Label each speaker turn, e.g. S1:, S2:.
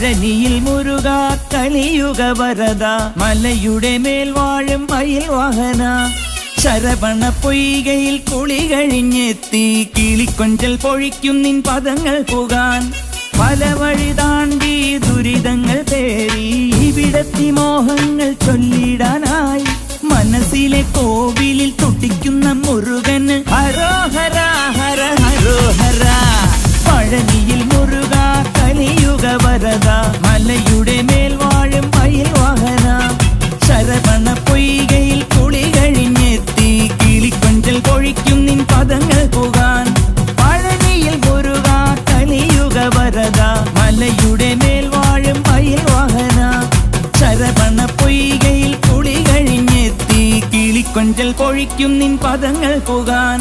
S1: പഴനിയിൽ മുരുക കലിയുഗ വരദ മലയുടെ മേൽ വാഴും മയിൽ വാഹന ശരവണ പൊയ്കയിൽ കുളി കഴിഞ്ഞെത്തി കിളിക്കൊഞ്ചൽ പൊഴിക്കും നിൻ പദങ്ങൾ പുകാൻ പല വഴി താണ്ടി ദുരിതങ്ങൾ തേറി ഇവിടത്തി മോഹങ്ങൾ ചൊല്ലിടാനായി മനസ്സിലെ കോവിലിൽ തുടിക്കുന്ന മുരുകന് ഹരോഹര ഹര ഹരോഹര പഴനിയിൽ മുരുക കലിയുഗ വരദ മലയുടെ മേൽ വാഴും മയിൽ വാഹന ശരവണ പൊയ്കയിൽ കുളി കഴിഞ്ഞെത്തി കിളിക്കൊഞ്ചൽ പൊഴിക്കും നിൻ പദങ്ങൾ പുകാൻ പഴനിയിൽ മുരുക കലിയുഗ വരദ മലയുടെ മേൽ വാഴും മയിൽ വാഹന ശരവണ പൊയ്കയിൽ കുളി കഴിഞ്ഞെത്തി കിളിക്കൊഞ്ചൽ പൊഴിക്കും നിൻ പദങ്ങൾ പുകാൻ